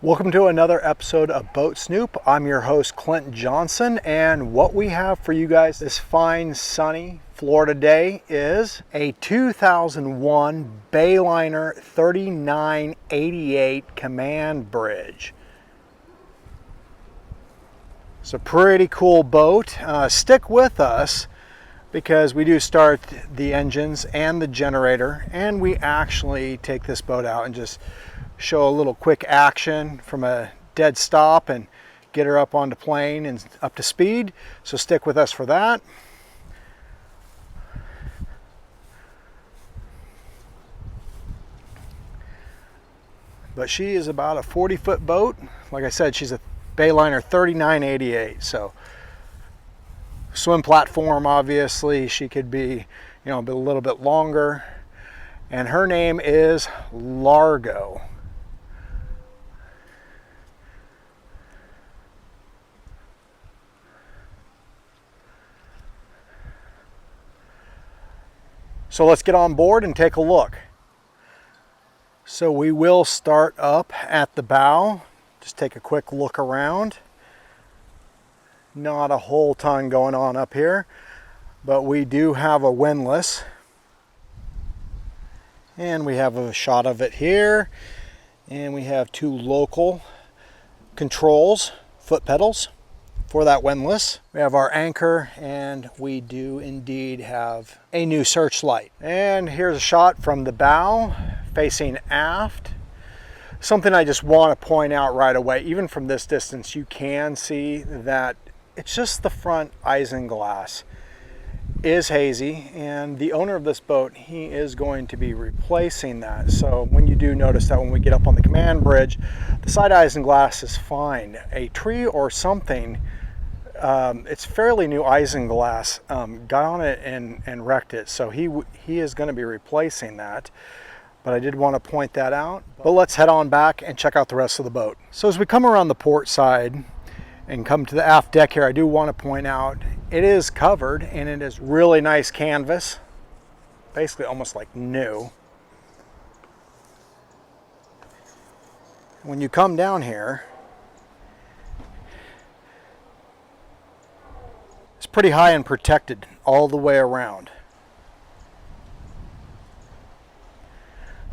Welcome to another episode of Boat Snoop. I'm your host, Clint Johnson, and what we have for you guys this fine, sunny Florida day is a 2001 Bayliner 3988 command bridge. It's a pretty cool boat. Stick with us because we do start the engines and the generator, and we actually take this boat out and just show a little quick action from a dead stop and get her up onto plane and up to speed. So stick with us for that. But she is about a 40-foot boat. Like I said, she's a Bayliner 3988. So swim platform, obviously, she could be, a little bit longer. And her name is Largo. So let's get on board and take a look. So we will start up at the bow. Just take a quick look around. Not a whole ton going on up here, but we do have a windlass. And we have a shot of it here. And we have two local controls, foot pedals, for that windlass. We have our anchor, and we do indeed have a new searchlight. And here's a shot from the bow facing aft. Something I just want to point out right away, even from this distance, you can see that it's just the front isinglass is hazy, and the owner of this boat, he is going to be replacing that. So when you do notice that when we get up on the command bridge, the side isinglass is fine. A tree or something, it's fairly new isinglass, got on it and wrecked it. So he is going to be replacing that. But I did want to point that out. But let's head on back and check out the rest of the boat. So as we come around the port side and come to the aft deck here, I do want to point out it is covered, and it is really nice canvas, basically almost like new. When you come down here, it's pretty high and protected all the way around.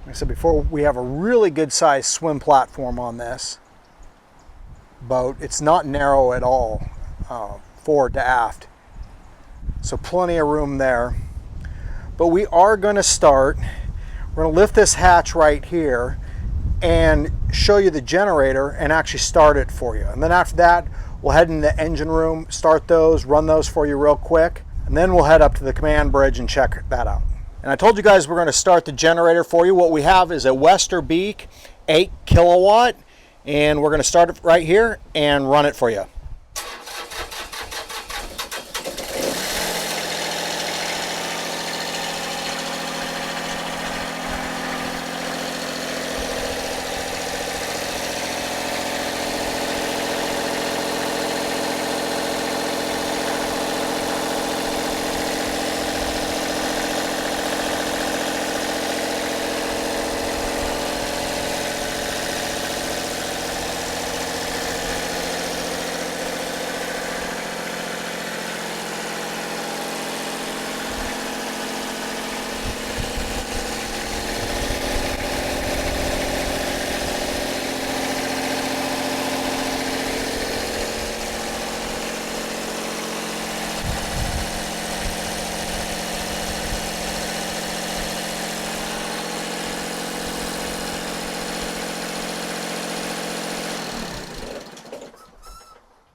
Like I said before, we have a really good sized swim platform on this boat. It's not narrow at all, forward to aft. So plenty of room there. But we are going to start, we're going to lift this hatch right here and show you the generator and actually start it for you. And then after that, we'll head in the engine room, start those, run those for you real quick. And then we'll head up to the command bridge and check that out. And I told you guys we're going to start the generator for you. What we have is a Westerbeek 8 kilowatt. And we're going to start it right here and run it for you.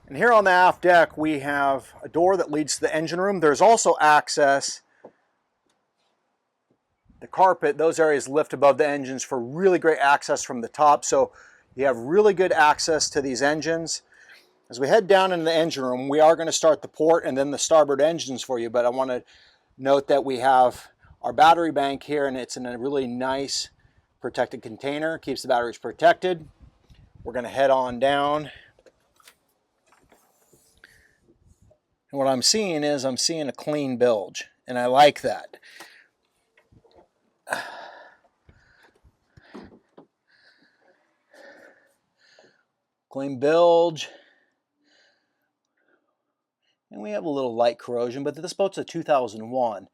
And here on the aft deck, we have a door that leads to the engine room. There's also access, the carpet, those areas lift above the engines for really great access from the top. So you have really good access to these engines. As we head down into the engine room, we are going to start the port and then the starboard engines for you. But I want to note that we have our battery bank here, and it's in a really nice protected container. Keeps the batteries protected. We're going to head on down. And what I'm seeing is I'm seeing a clean bilge, and I like that. Clean bilge. And we have a little light corrosion, but this boat's a 2001.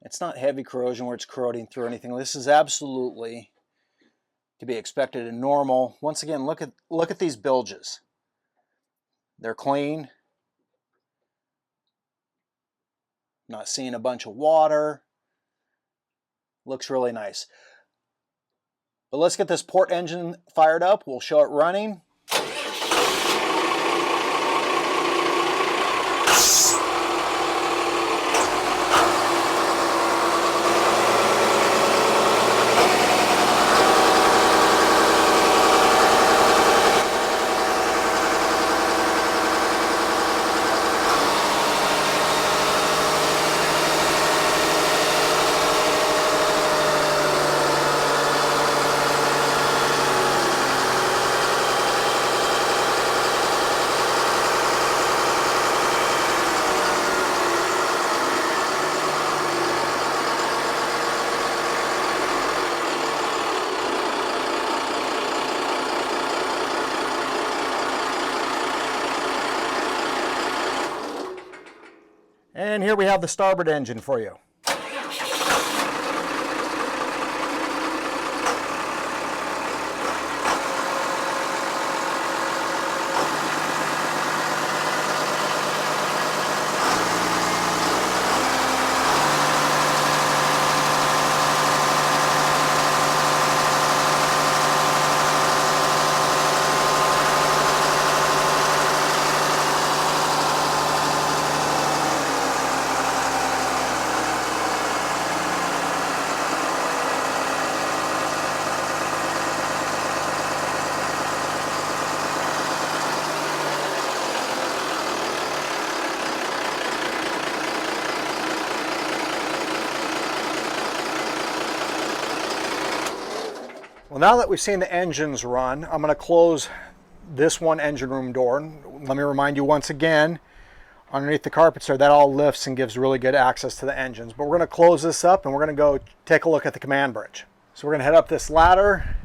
It's not heavy corrosion where it's corroding through anything. This is absolutely to be expected and normal. Once again, look at these bilges. They're clean. Not seeing a bunch of water. Looks really nice. But let's get this port engine fired up. We'll show it running. And here we have the starboard engine for you. Well, now that we've seen the engines run, I'm going to close this one engine room door. Let me remind you once again, underneath the carpets there, that all lifts and gives really good access to the engines. But we're going to close this up and we're going to go take a look at the command bridge. So we're going to head up this ladder,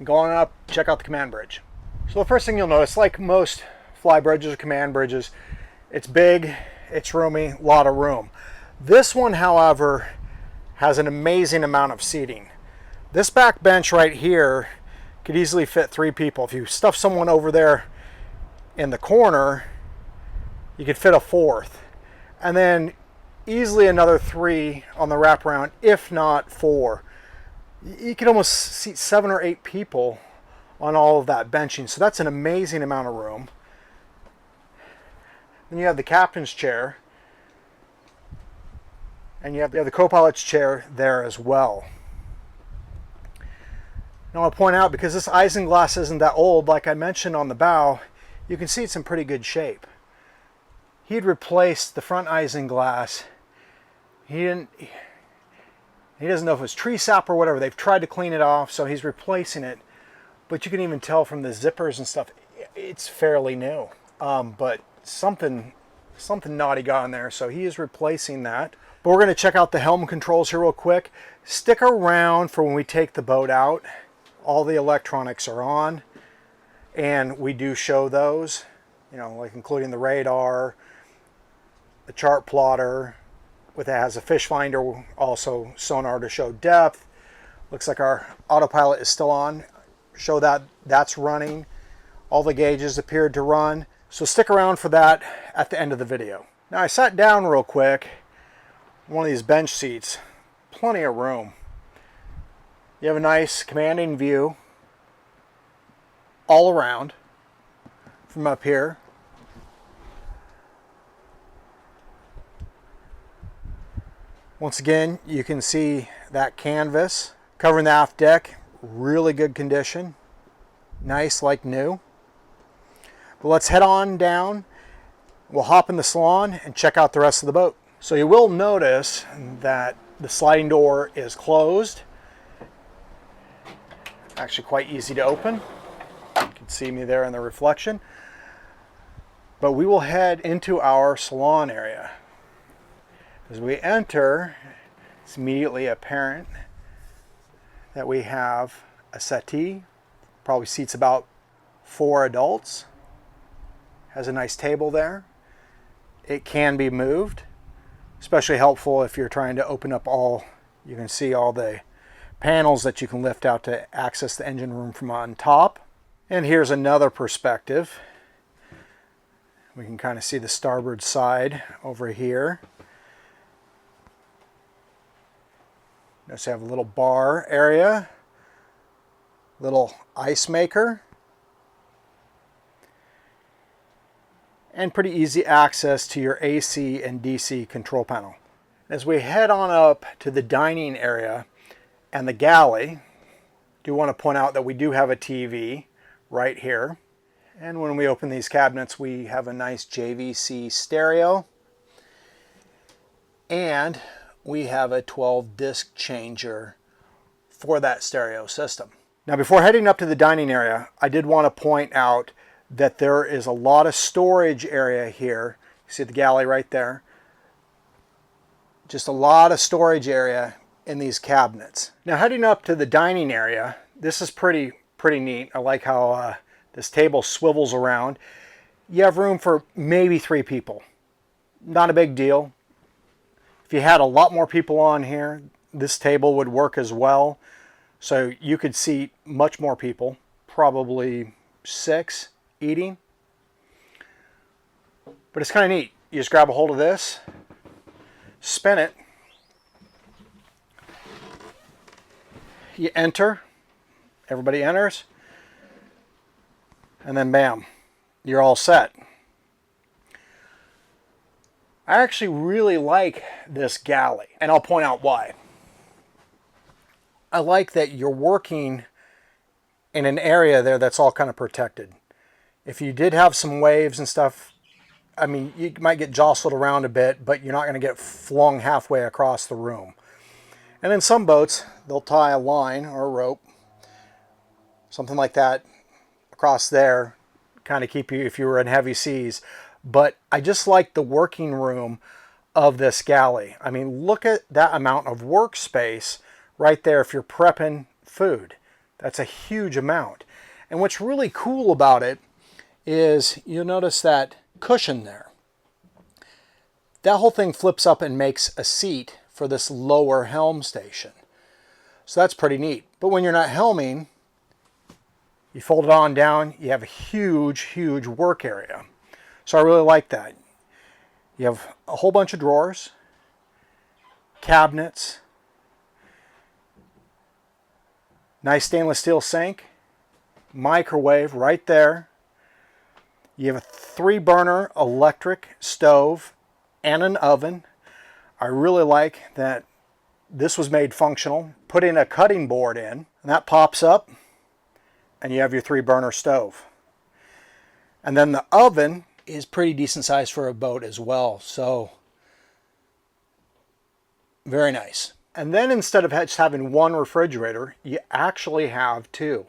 going up, check out the command bridge. So the first thing you'll notice, like most fly bridges or command bridges, it's big, it's roomy, a lot of room. This one, however, has an amazing amount of seating. This back bench right here could easily fit 3 people. If you stuff someone over there in the corner, you could fit a 4th. And then easily another 3 on the wraparound, if not 4. You could almost seat 7 or 8 people on all of that benching. So that's an amazing amount of room. Then you have the captain's chair. And you have the co-pilot's chair there as well. Now I want to point out, because this isinglass isn't that old, like I mentioned on the bow, you can see it's in pretty good shape. He'd replaced the front isinglass. He doesn't know if it was tree sap or whatever. They've tried to clean it off, so he's replacing it. But you can even tell from the zippers and stuff, it's fairly new. But something naughty got in there, so he is replacing that. But we're going to check out the helm controls here real quick. Stick around for when we take the boat out. All the electronics are on, and we do show those, you know, like including the radar, the chart plotter, with it has a fish finder, also sonar to show depth. Looks like our autopilot is still on. Show that that's running. All the gauges appeared to run. So stick around for that at the end of the video. Now I sat down real quick, one of these bench seats, plenty of room. You have a nice commanding view all around from up here. Once again, you can see that canvas covering the aft deck, really good condition, nice like new. But let's head on down. We'll hop in the Salon and check out the rest of the boat. So you will notice that the sliding door is closed. Actually quite easy to open. You can see me there in the reflection. But we will head into our salon area. As we enter, it's immediately apparent that we have a settee. Probably seats about for adults. Has a nice table there. It can be moved, especially helpful if you're trying to open up all, you can see all the panels that you can lift out to access the engine room from on top. And here's another perspective. We can kind of see the starboard side over here. Notice I have a little bar area, little ice maker, and pretty easy access to your AC and DC control panel. As we head on up to the dining area and the galley, I do want to point out that we do have a TV right here. And when we open these cabinets, we have a nice JVC stereo. And we have a 12-disc changer for that stereo system. Now, before heading up to the dining area, I did want to point out that there is a lot of storage area here. You see the galley right there. Just a lot of storage area in these cabinets. Now, heading up to the dining area, this is pretty neat. I like how this table swivels around. You have room for maybe 3 people. Not a big deal. If you had a lot more people on here, this table would work as well. So you could seat much more people, probably 6 eating. But it's kind of neat. You just grab a hold of this, spin it, you enter, everybody enters, and then bam, you're all set. I actually really like this galley, and I'll point out why. I like that you're working in an area there that's all kind of protected. If you did have some waves and stuff, I mean, you might get jostled around a bit, but you're not going to get flung halfway across the room. And in some boats, they'll tie a line or a rope, something like that, across there, kind of keep you if you were in heavy seas. But I just like the working room of this galley. I mean, look at that amount of workspace right there if you're prepping food. That's a huge amount. And what's really cool about it is you'll notice that cushion there. That whole thing flips up and makes a seat for this lower helm station. So that's pretty neat. But when you're not helming, you fold it on down, you have a huge work area. So I really like that. You have a whole bunch of drawers, cabinets, nice stainless steel sink, microwave right there. You have a 3-burner electric stove and an oven. I really like that this was made functional. Put in a cutting board in, and that pops up, and you have your 3-burner stove. And then the oven is pretty decent size for a boat as well, so very nice. And then instead of just having one refrigerator, you actually have 2,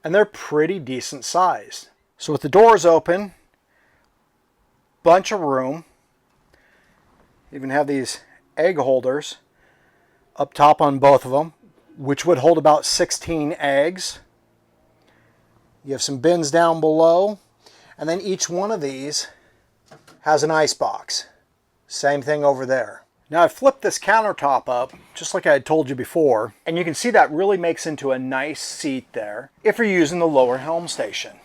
and they're pretty decent sized. So with the doors open, bunch of room. Even have these egg holders up top on both of them, which would hold about 16 eggs. You have some bins down below, and then each one of these has an ice box. Same thing over there. Now I flipped this countertop up, just like I had told you before, and you can see that really makes into a nice seat there if you're using the lower helm station.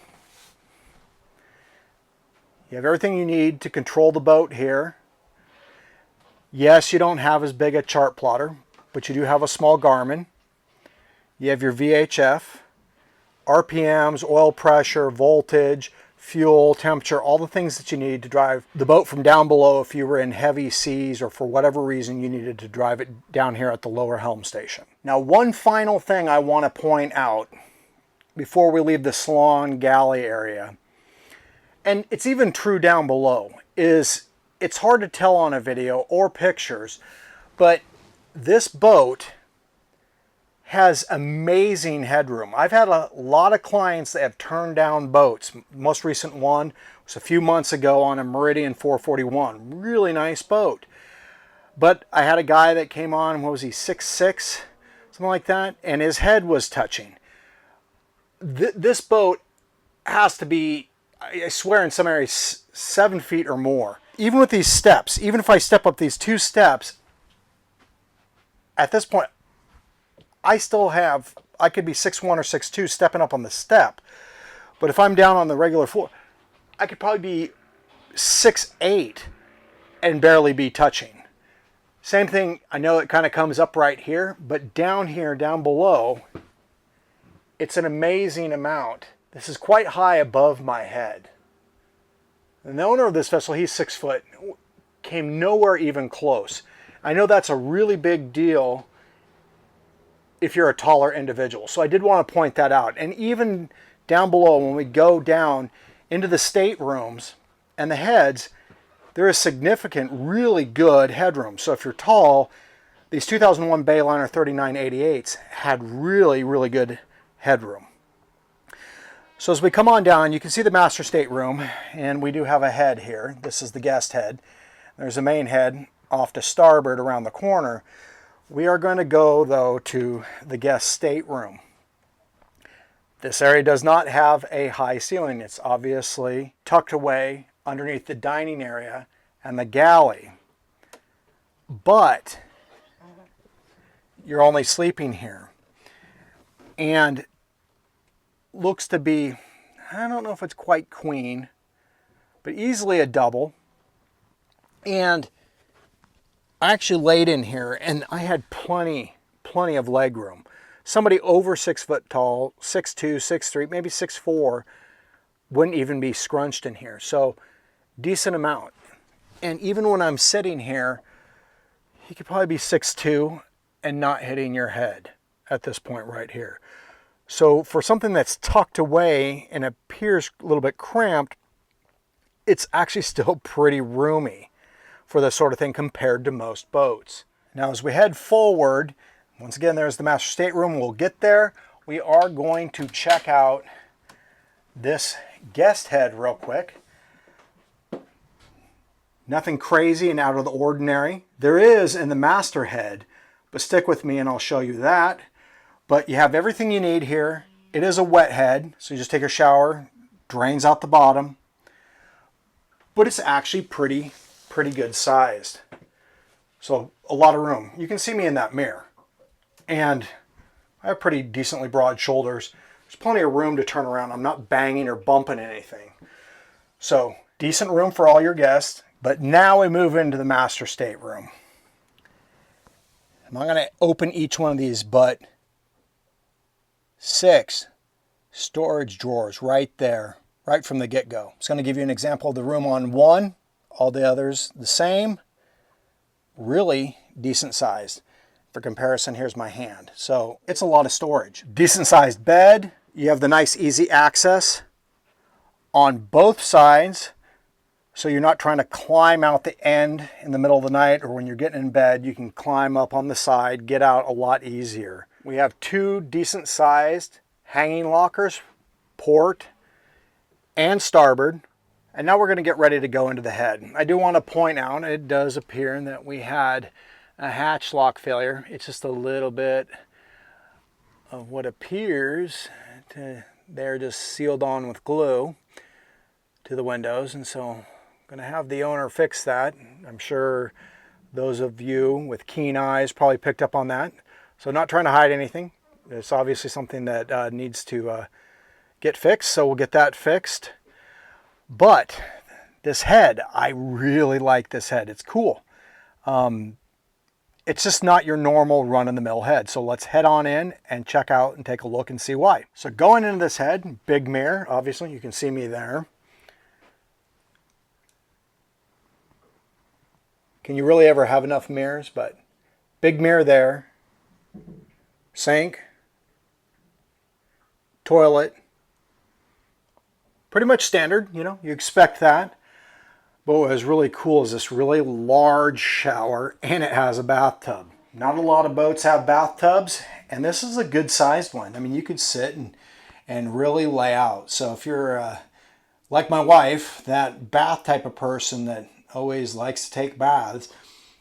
You have everything you need to control the boat here. Yes, you don't have as big a chart plotter, but you do have a small Garmin. You have your VHF, RPMs, oil pressure, voltage, fuel, temperature, all the things that you need to drive the boat from down below if you were in heavy seas or for whatever reason you needed to drive it down here at the lower helm station. Now, one final thing I want to point out before we leave the Salon galley area, and it's even true down below, is it's hard to tell on a video or pictures, but this boat has amazing headroom. I've had a lot of clients that have turned down boats. Most recent one was a few months ago on a Meridian 441. Really nice boat. But I had a guy that came on, what was he, 6'6", something like that, and his head was touching. This boat has to be, I swear in some areas, 7 feet or more. Even with these steps, even if I step up these 2 steps, at this point, I could be 6'1" or 6'2" stepping up on the step. But if I'm down on the regular floor, I could probably be 6'8" and barely be touching. Same thing, I know it kind of comes up right here, but down here, down below, it's an amazing amount. This is quite high above my head. And the owner of this vessel, he's 6 foot, came nowhere even close. I know that's a really big deal if you're a taller individual. So I did want to point that out. And even down below, when we go down into the staterooms and the heads, there is significant, really good headroom. So if you're tall, these 2001 Bayliner 3988s had really, really good headroom. So as we come on down, you can see the master stateroom, and we do have a head here. This is the guest head. There's a main head off to starboard around the corner. We are going to go, though, to the guest stateroom. This area does not have a high ceiling. It's obviously tucked away underneath the dining area and the galley. But you're only sleeping here. And looks to be, I don't know if it's quite queen, but easily a double. And I actually laid in here and I had plenty of leg room. Somebody over 6 foot tall, 6'2", 6'3", maybe 6'4", wouldn't even be scrunched in here. So decent amount. And even when I'm sitting here, he could probably be 6'2" and not hitting your head at this point right here. So for something that's tucked away and appears a little bit cramped, it's actually still pretty roomy for this sort of thing compared to most boats. Now as we head forward, once again there's the master stateroom, we'll get there. We are going to check out this guest head real quick. Nothing crazy and out of the ordinary. There is in the master head, but stick with me and I'll show you that. But you have everything you need here. It is a wet head, so you just take a shower, drains out the bottom. But it's actually pretty good sized. So a lot of room. You can see me in that mirror. And I have pretty decently broad shoulders. There's plenty of room to turn around. I'm not banging or bumping anything. So decent room for all your guests. But now we move into the master stateroom. I'm not going to open each one of these, but 6 storage drawers right there, right from the get-go. It's going to give you an example of the room on one, all the others the same, really decent sized. For comparison, here's my hand. So it's a lot of storage. Decent sized bed. You have the nice easy access on both sides. So you're not trying to climb out the end in the middle of the night, or when you're getting in bed, you can climb up on the side, get out a lot easier. We have 2 decent sized hanging lockers, port and starboard. And now we're going to get ready to go into the head. I do want to point out, it does appear that we had a hatch lock failure. It's just a little bit of what appears to, they're just sealed on with glue to the windows. And so I'm going to have the owner fix that. I'm sure those of you with keen eyes probably picked up on that. So not trying to hide anything. It's obviously something that needs to get fixed, so we'll get that fixed. But this head, I really like this head. It's cool. It's just not your normal run-of-the-mill head. So let's head on in and check out and take a look and see why. So going into this head, big mirror, obviously you can see me there. Can you really ever have enough mirrors? But big mirror there. Sink, toilet, pretty much standard, you know, you expect that. But what was really cool is this really large shower, and it has a bathtub. Not a lot of boats have bathtubs, and this is a good sized one. I mean, you could sit and really lay out. So if you're like my wife, that bath type of person that always likes to take baths,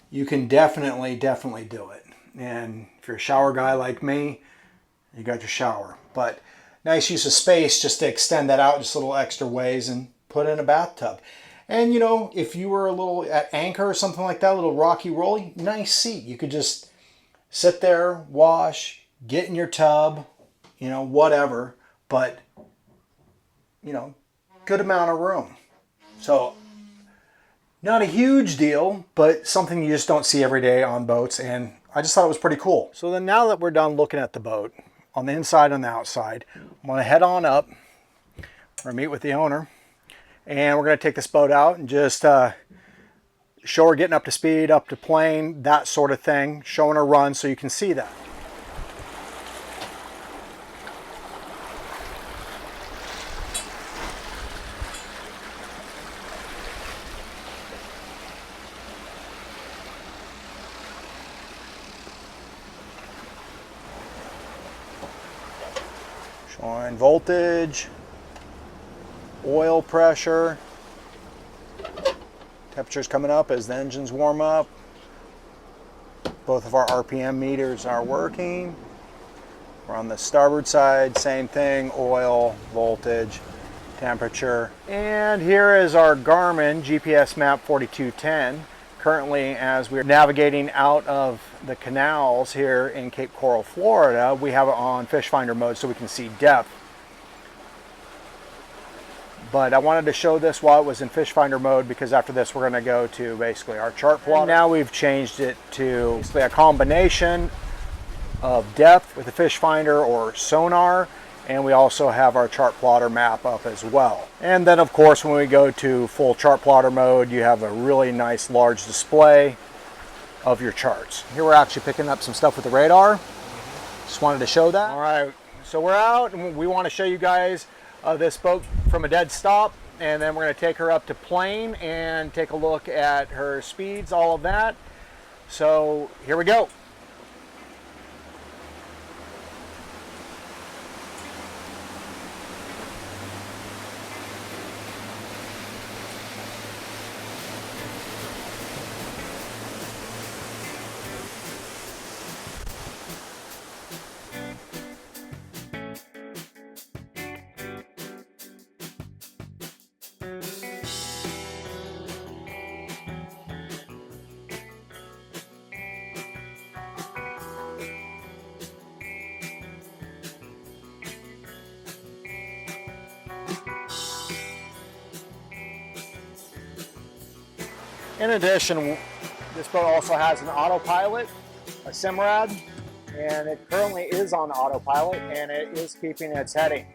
you can definitely do it. And if you're a shower guy like me, you got your shower. But nice use of space just to extend that out just little extra ways and put in a bathtub. And you know, if you were a little at anchor or something like that, a little rocky rolly, nice seat. You could just sit there, wash, get in your tub, you know, whatever, but you know, good amount of room. So not a huge deal, but something you just don't see every day on boats, and I just thought it was pretty cool. So then now that we're done looking at the boat, on the inside and the outside, I'm gonna head on up. We're gonna meet with the owner, and we're gonna take this boat out and just show her getting up to speed, up to plane, that sort of thing, showing her run so you can see that. Showing voltage, oil pressure, temperature's coming up as the engines warm up. Both of our RPM meters are working. We're on the starboard side, same thing, oil, voltage, temperature. And here is our Garmin GPS map 4210. Currently, as we're navigating out of the canals here in Cape Coral, Florida, we have it on fish finder mode so we can see depth. But I wanted to show this while it was in fish finder mode because after this we're going to go to basically our chart plot. Now we've changed it to basically a combination of depth with the fish finder or sonar, and we also have our chart plotter map up as well. And then of course when we go to full chart plotter mode, you have a really nice large display of your charts. Here we're actually picking up some stuff with the radar. Just wanted to show that. All right, so we're out and we want to show you guys this boat from a dead stop, and then we're going to take her up to plane and take a look at her speeds, all of that. So here we go. In addition, this boat also has an autopilot, a Simrad, and it currently is on autopilot and it is keeping its heading.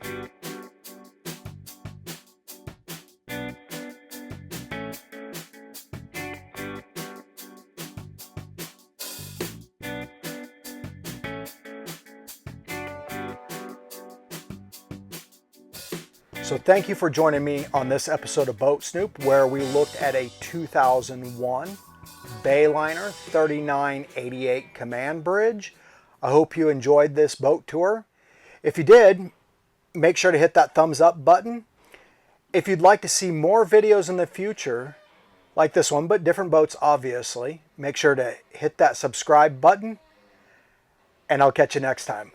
So thank you for joining me on this episode of Boat Snoop, where we looked at a 2001 Bayliner 3988 Command Bridge. I hope you enjoyed this boat tour. If you did, make sure to hit that thumbs up button. If you'd like to see more videos in the future, like this one, but different boats obviously, make sure to hit that subscribe button, and I'll catch you next time.